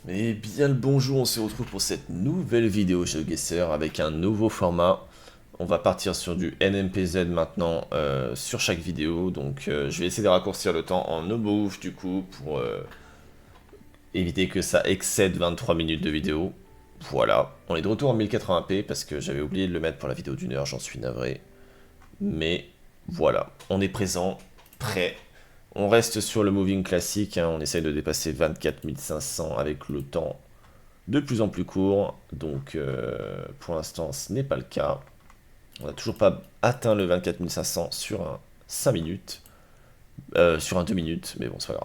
Et bien le bonjour, on se retrouve pour cette nouvelle vidéo GeoGuessr avec un nouveau format. On va partir sur du NMPZ maintenant sur chaque vidéo, donc je vais essayer de raccourcir le temps en no move du coup pour éviter que ça excède 23 minutes de vidéo. Voilà, on est de retour en 1080p parce que j'avais oublié de le mettre pour la vidéo d'une heure, j'en suis navré. Mais voilà, on est présent, prêt. On reste sur le moving classique, hein, on essaye de dépasser 24 500 avec le temps de plus en plus court, donc pour l'instant ce n'est pas le cas. On n'a toujours pas atteint le 24 500 sur un 5 minutes, sur un 2 minutes, mais bon c'est pas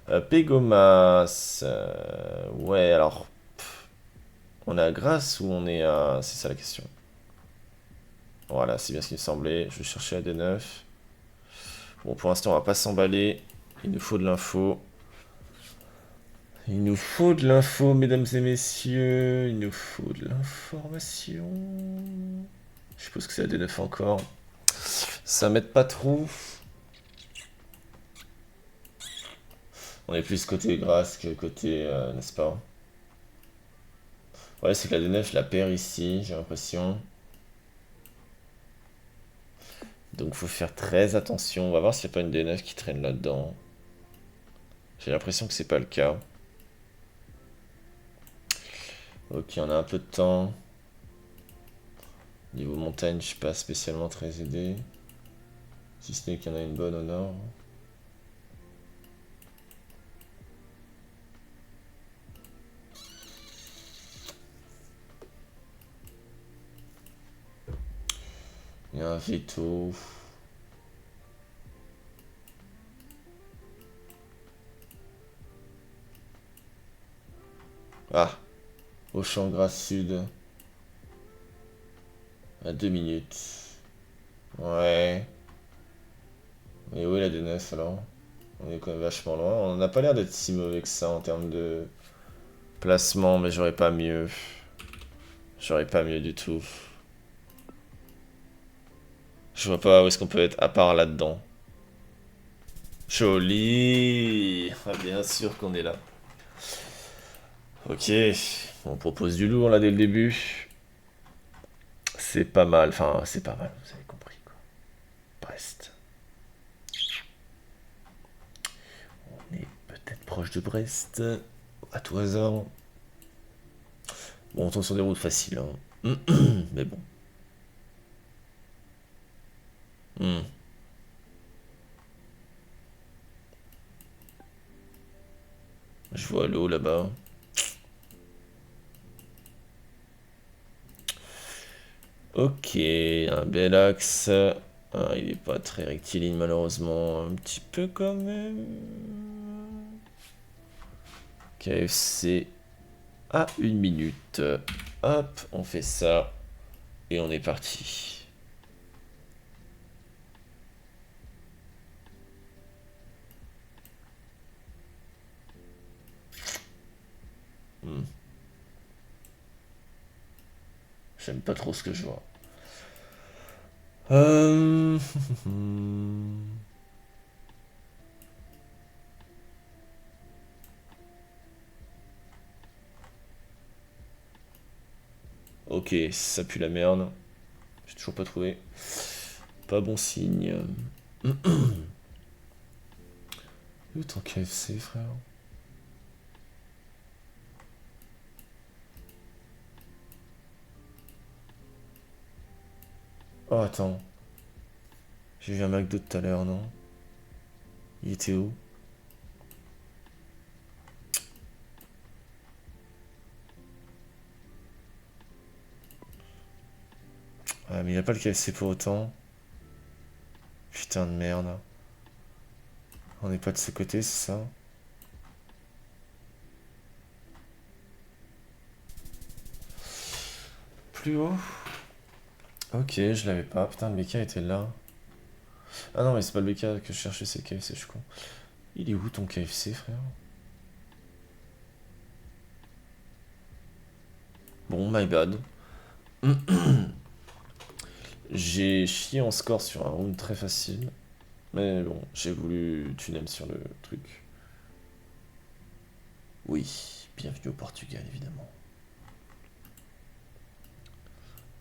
grave. Pégomas, ouais alors, on est à Grasse ou on est à... C'est ça la question. Voilà, c'est bien ce qui me semblait, je cherchais à D9. Bon pour l'instant on va pas s'emballer, il nous faut de l'info. Il nous faut de l'info, mesdames et messieurs. Il nous faut de l'information. Je suppose que c'est la D9 encore. Ça m'aide pas trop. On est plus côté grâce que côté, n'est-ce pas? Ouais, c'est que la D9, je la perds ici, j'ai l'impression. Donc faut faire très attention. On va voir s'il n'y a pas une D9 qui traîne là-dedans. J'ai l'impression que c'est pas le cas. Ok, on a un peu de temps. Niveau montagne, je suis pas spécialement très aidé. Si ce n'est qu'il y en a une bonne au nord. Il y a un veto. Ah, au champ gras sud. À 2 minutes. Ouais. Mais où est la D9 alors? On est quand même vachement loin. On n'a pas l'air d'être si mauvais que ça en termes de placement, mais j'aurais pas mieux. J'aurais pas mieux du tout. Je vois pas où est-ce qu'on peut être à part là-dedans. Joli. Ah, bien sûr qu'on est là. Ok. On propose du lourd là dès le début. C'est pas mal. Enfin, c'est pas mal, vous avez compris quoi. Brest. On est peut-être proche de Brest. À tout hasard. Bon, on tombe sur des routes faciles, hein. Mais bon. Hmm. Je vois l'eau là-bas. Ok, un bel axe. Ah, il est pas très rectiligne malheureusement. Un petit peu quand même. KFC à 1 minute. Hop, on fait ça. Et on est parti. Hmm. J'aime pas trop ce que je vois. Euh... ok, ça pue la merde. J'ai toujours pas trouvé. Pas bon signe. Où ton KFC, frère? Oh, attends. J'ai vu un McDo tout à l'heure, non? Il était où? Ah, mais il a pas le KFC pour autant. Putain de merde. On n'est pas de ce côté, c'est ça? Plus haut? Ok, je l'avais pas. Putain, le BK était là. Ah non, mais c'est pas le BK que je cherchais, c'est le KFC, je suis con. Il est où ton KFC, frère? Bon, my bad. J'ai chié en score sur un round très facile. Mais bon, j'ai voulu tunnel sur le truc. Oui. Bienvenue au Portugal, évidemment.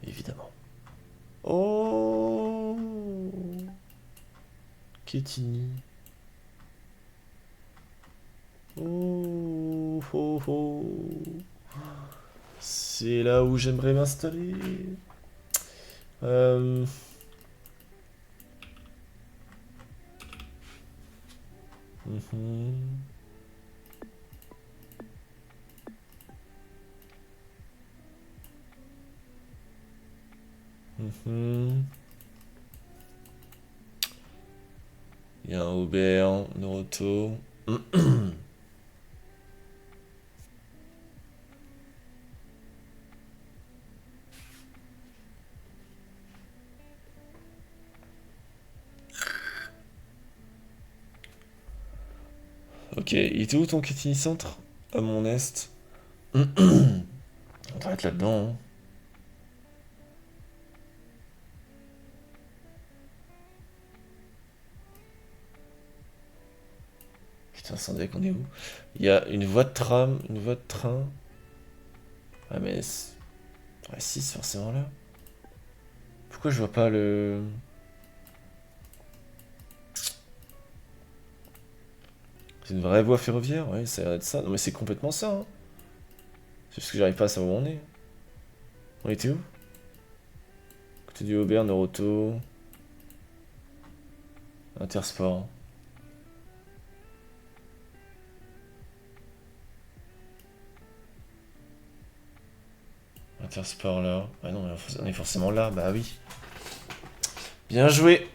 Évidemment. Oh Quetigny. Oh, oh, oh. C'est là où j'aimerais m'installer. Euh... mhm. Mhm. Il y a un Aubert, Noroto. Ok, il était où ton Ketini Centre? À mon est. On doit être là-dedans. Hein. Putain, sans deck, on est où? Il y a une voie de tram, une voie de train. Ah mais... Ouais, si, c'est forcément là. Pourquoi je vois pas le... C'est une vraie voie ferroviaire? Ouais, ça a l'air d'être ça. Non mais c'est complètement ça. Hein. C'est juste que j'arrive pas à savoir où on est. On était où? Côté du Aubert, Noroto... Intersport. Intersport là. Ah non, on est forcément là, bah oui. Bien joué.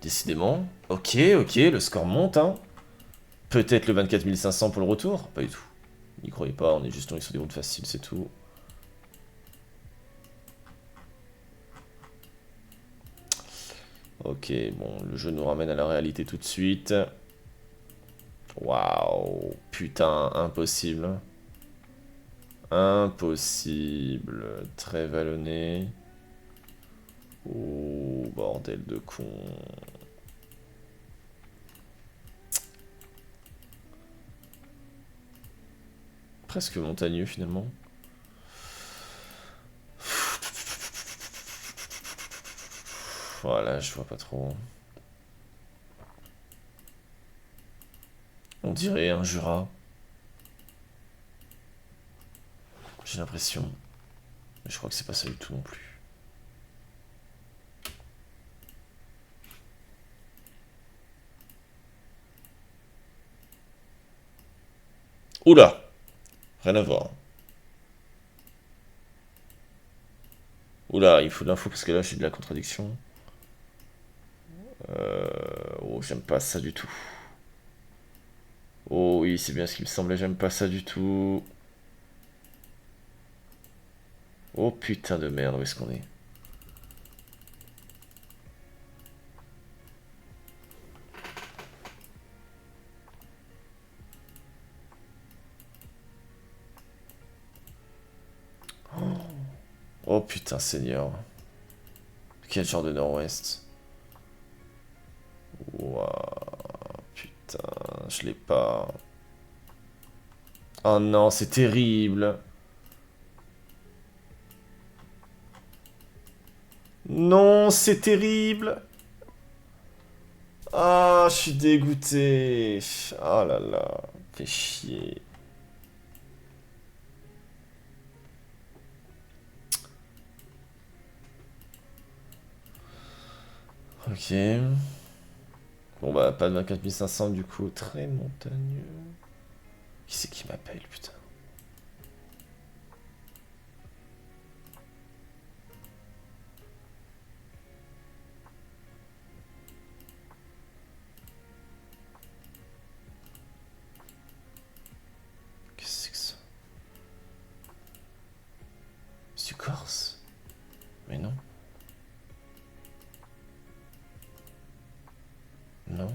Décidément. Ok, ok, le score monte, hein. Peut-être le 24 500 pour le retour? Pas du tout. N'y croyez pas, on est juste tombé sur des routes faciles, c'est tout. Ok, bon, le jeu nous ramène à la réalité tout de suite. Waouh, putain, impossible. Impossible. Très vallonné. Oh, bordel de con. Presque montagneux finalement. Voilà, je vois pas trop. On dirait un Jura. J'ai l'impression. Mais je crois que c'est pas ça du tout non plus. Oula! Rien à voir. Oula, il faut de l'info parce que là j'ai de la contradiction. Oh, j'aime pas ça du tout. Oh oui, c'est bien ce qui me semblait, j'aime pas ça du tout. Oh putain de merde, où est-ce qu'on est? Oh putain Seigneur. Quel genre de nord-ouest? Ouah, putain, je l'ai pas. Oh non, c'est terrible. Non, c'est terrible. Ah, je suis dégoûté. Oh là là, fais chier. Ok. Bon bah, pas de 24 500 du coup, très montagneux. Qui c'est qui m'appelle, putain? Qu'est-ce que c'est que ça? C'est du Corse? Mais non. Non.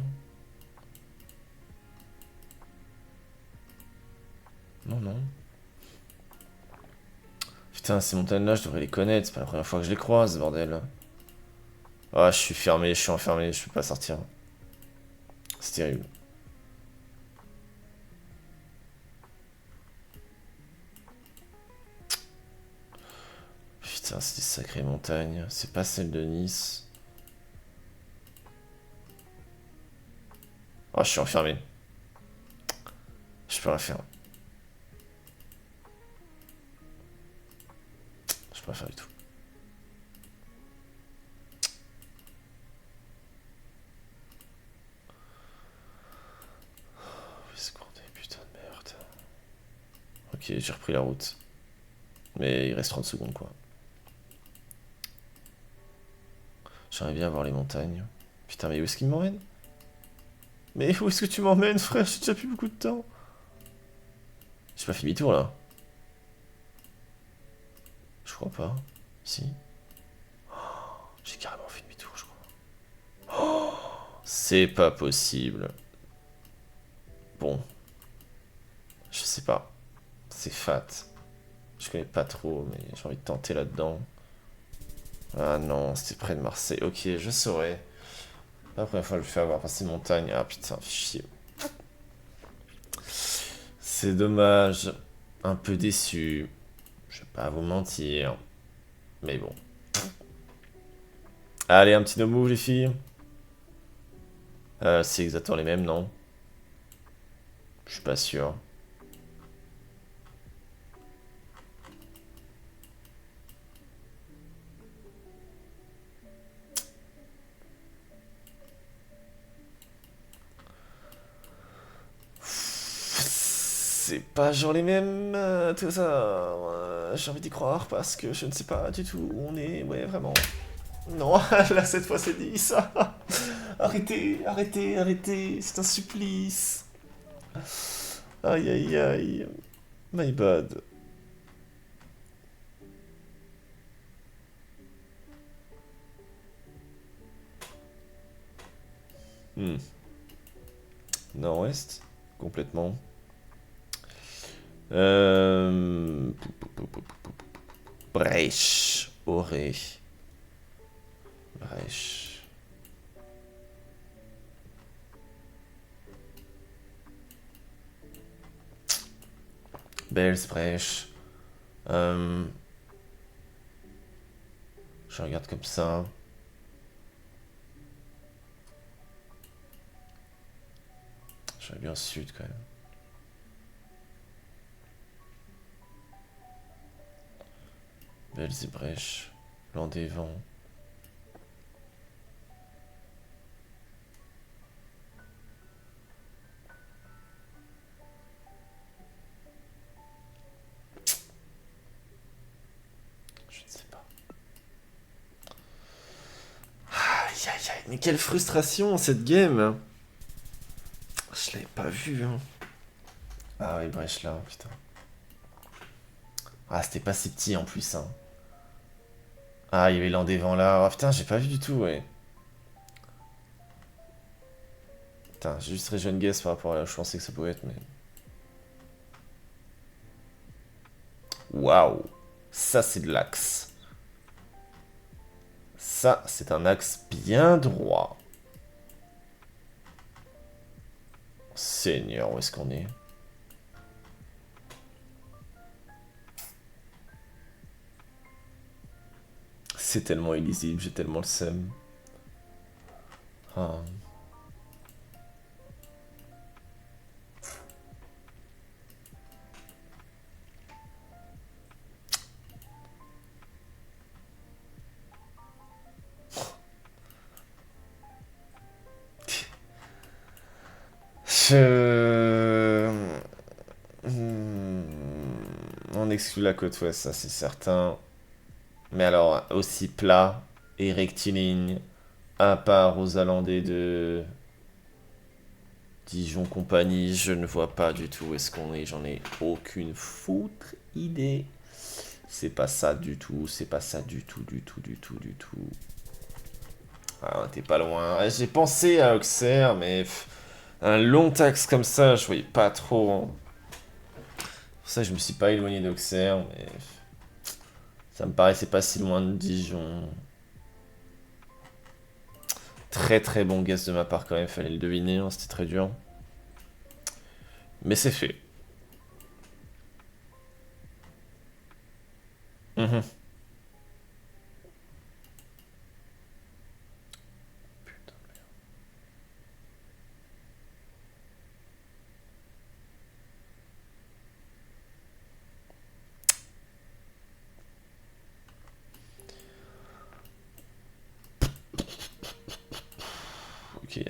Non, non. Putain, ces montagnes-là, je devrais les connaître. C'est pas la première fois que je les croise, bordel. Ah, je suis fermé, je suis enfermé, je peux pas sortir. C'est terrible. Putain, c'est des sacrées montagnes. C'est pas celle de Nice. Oh, je suis enfermé. Je peux rien faire. Je peux rien faire du tout. Où est-ce qu'on est? Putain de merde. Ok, j'ai repris la route. Mais il reste 30 secondes, quoi. J'aimerais bien voir les montagnes. Putain, mais où est-ce qu'il m'emmène? Mais où est-ce que tu m'emmènes, frère? J'ai déjà plus beaucoup de temps. J'ai pas fait demi-tour, là. Je crois pas. Si. Oh, j'ai carrément fait demi-tour, je crois. Oh, c'est pas possible. Bon. Je sais pas. C'est fat. Je connais pas trop, mais j'ai envie de tenter là-dedans. Ah non, c'était près de Marseille. Ok, je saurais. La première fois que je me fais avoir passer une montagne. Ah putain, chier. C'est dommage. Un peu déçu. Je vais pas vous mentir. Mais bon. Allez, un petit no move, les filles. C'est exactement les mêmes, non? Je suis pas sûr. C'est pas genre les mêmes, tout ça. J'ai envie d'y croire parce que je ne sais pas du tout où on est. Ouais, vraiment. Non, là, cette fois, c'est dit ça. Arrêtez, arrêtez, arrêtez. C'est un supplice. Aïe, aïe, aïe. My bad. Hmm. Nord-ouest, complètement. Brèche, Auré. Brèche. Brèche. Je regarde comme ça. J'aurais bien sud quand même. Belles et brèches. L'an des vents. Je ne sais pas. Aïe aïe aïe, mais quelle frustration cette game. Je l'avais pas vu. Hein. Ah oui, brèche là, putain. Ah, c'était pas si petit en plus. Hein. Ah, il y avait l'an des vents là. Oh putain, j'ai pas vu du tout, ouais. Putain, j'ai juste très jeune guess par rapport à là où je pensais que ça pouvait être, mais... Waouh. Ça, c'est de l'axe. Ça, c'est un axe bien droit. Seigneur, où est-ce qu'on est? C'est tellement illisible, j'ai tellement le seum. Ah. Je... On exclut la côte ouest, ça c'est certain. Mais alors, aussi plat et rectiligne, à part aux alandais de Dijon compagnie, je ne vois pas du tout où est-ce qu'on est, j'en ai aucune foutre idée. C'est pas ça du tout, c'est pas ça du tout, du tout, du tout, du tout. Ah, t'es pas loin. J'ai pensé à Auxerre, mais un long axe comme ça, je voyais pas trop. Hein. Pour ça, je me suis pas éloigné d'Auxerre, mais ça me paraissait pas si loin de Dijon. Très très bon guess de ma part quand même, fallait le deviner, hein, c'était très dur. Mais c'est fait. Mhm.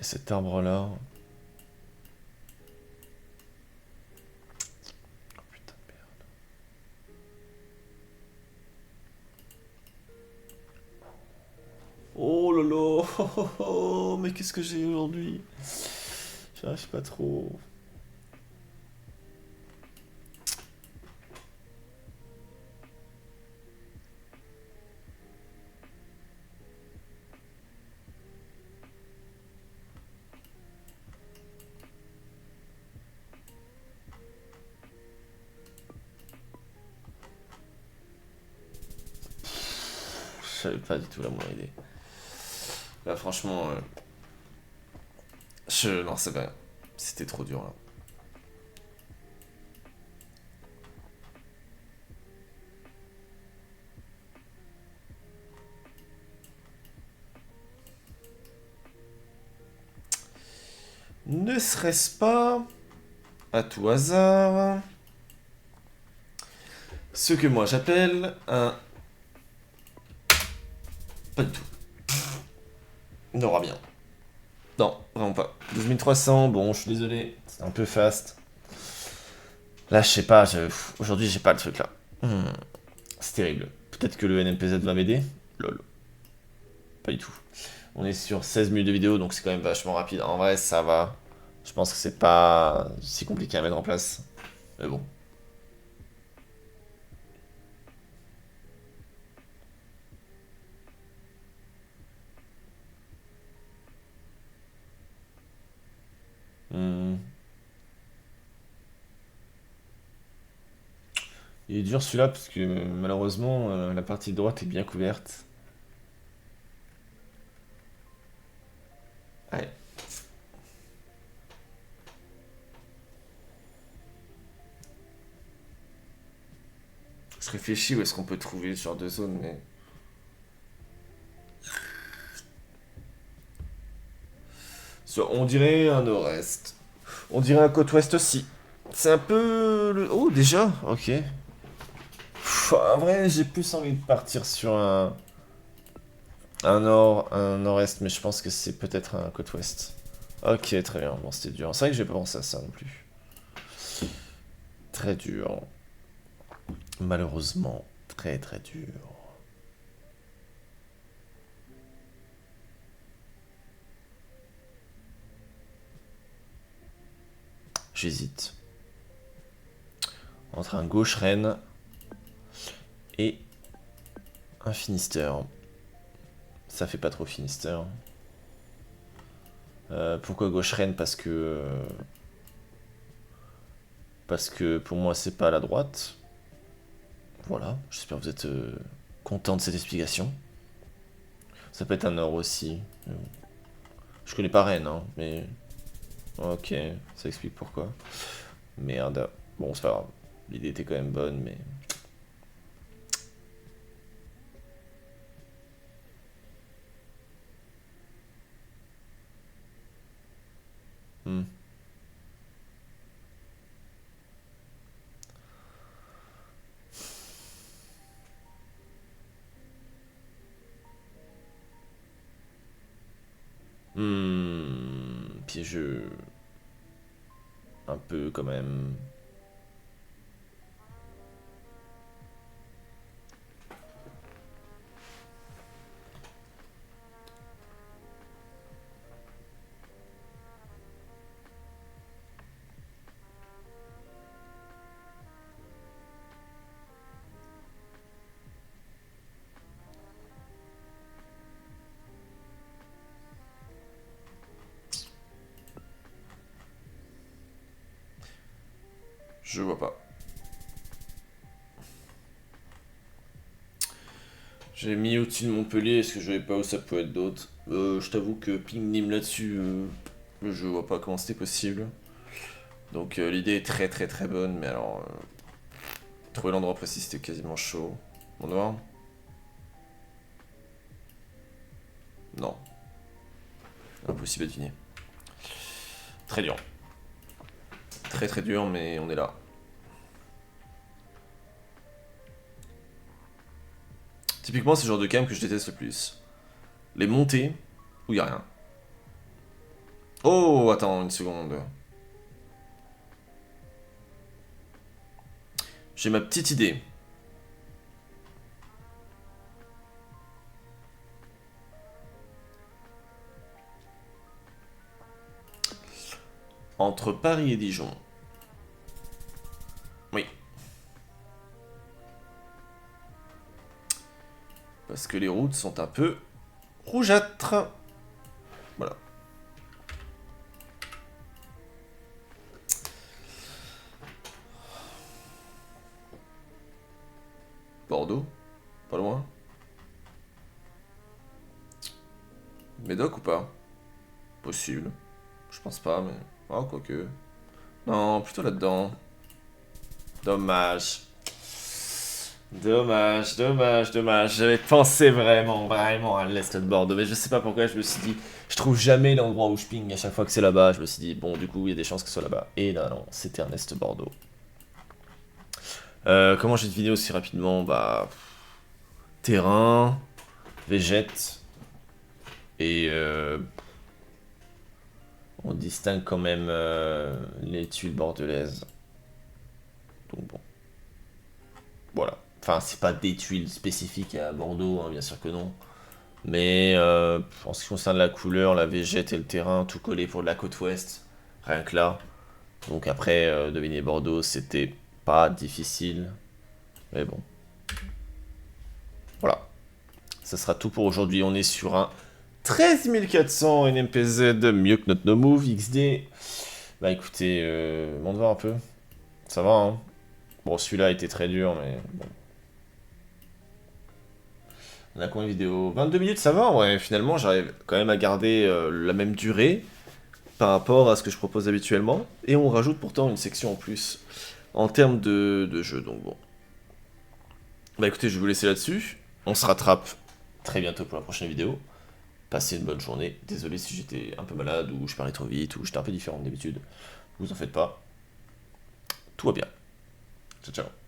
a cet arbre-là. Oh putain de merde. Oh là là. Mais qu'est-ce que j'ai aujourd'hui? J'arrive pas trop. Je savais pas du tout la moindre idée. Là, franchement, non, c'est pas. C'était trop dur là. Ne serait-ce pas, à tout hasard, ce que moi j'appelle un... Pas du tout. On aura bien. Non, vraiment pas. 12 300, bon, je suis désolé, c'est un peu fast. Là, je sais pas, aujourd'hui j'ai pas le truc là. C'est terrible. Peut-être que le NMPZ va m'aider. Lol. Pas du tout. On est sur 16 minutes de vidéo, donc c'est quand même vachement rapide. En vrai, ça va. Je pense que c'est pas si compliqué à mettre en place. Mais bon. Hmm. Il est dur celui-là parce que malheureusement la partie droite est bien couverte. Ouais. Je réfléchis où est-ce qu'on peut trouver ce genre de zone, mais... On dirait un nord-est. On dirait un côte ouest aussi. C'est un peu... Oh, déjà? Ok. En vrai, j'ai plus envie de partir sur un nord-est, mais je pense que c'est peut-être un côte ouest. Ok, très bien. Bon, c'était dur. C'est vrai que j'ai pas pensé à ça non plus. Très dur. Malheureusement, très très dur. J'hésite. Entre un gauche-reine et un Finistère. Ça fait pas trop Finistère. Pourquoi gauche-reine? Parce que pour moi c'est pas à la droite. Voilà, j'espère que vous êtes content de cette explication. Ça peut être un nord aussi. Je connais pas Rennes, hein, mais... Ok, ça explique pourquoi. Merde. Bon, c'est pas grave. L'idée était quand même bonne, mais... Hmm. Piégeux. Un peu quand même. Je vois pas. J'ai mis au-dessus de Montpellier, est-ce que je savais pas où ça pouvait être d'autre? Je t'avoue que ping nim là-dessus, je vois pas comment c'était possible. Donc l'idée est très très très bonne, mais alors... trouver l'endroit précis c'était quasiment chaud. On va voir? Non. Impossible à deviner. Très dur. Très très dur, mais on est là. Typiquement, c'est le genre de cam que je déteste le plus. Les montées, où y a rien. Oh, attends une seconde. J'ai ma petite idée. Entre Paris et Dijon. Oui. Parce que les routes sont un peu rougeâtres. Voilà. Bordeaux, pas loin. Médoc ou pas? Possible. Je pense pas, mais... Ah, quoique. Non, plutôt là-dedans. Dommage. Dommage, dommage, dommage. J'avais pensé vraiment, vraiment à l'est de Bordeaux, mais je sais pas pourquoi, je me suis dit... Je trouve jamais l'endroit où je ping à chaque fois que c'est là-bas. Je me suis dit, bon, du coup, il y a des chances que ce soit là-bas. Et non, non, c'était un est Bordeaux. Comment j'ai une vidéo aussi rapidement? Bah... Terrain... Végète... Et on distingue quand même les tuiles bordelaises. Donc bon. Voilà. Enfin, c'est pas des tuiles spécifiques à Bordeaux, hein, bien sûr que non. Mais en ce qui concerne la couleur, la végète et le terrain, tout collé pour de la côte ouest. Rien que là. Donc après, deviner Bordeaux, c'était pas difficile. Mais bon. Voilà. Ça sera tout pour aujourd'hui. On est sur un 13 400 NMPZ, mieux que notre no move XD. Bah écoutez, on va voir un peu. Ça va, hein. Bon, celui-là était très dur, mais bon. On a combien de vidéos? 22 minutes, ça va, ouais. Finalement, j'arrive quand même à garder la même durée par rapport à ce que je propose habituellement. Et on rajoute pourtant une section en plus en termes de jeu, donc bon. Bah écoutez, je vais vous laisser là-dessus. On se rattrape très bientôt pour la prochaine vidéo. Passez une bonne journée. Désolé si j'étais un peu malade ou je parlais trop vite ou j'étais un peu différent d'habitude. Vous en faites pas. Tout va bien. Ciao, ciao.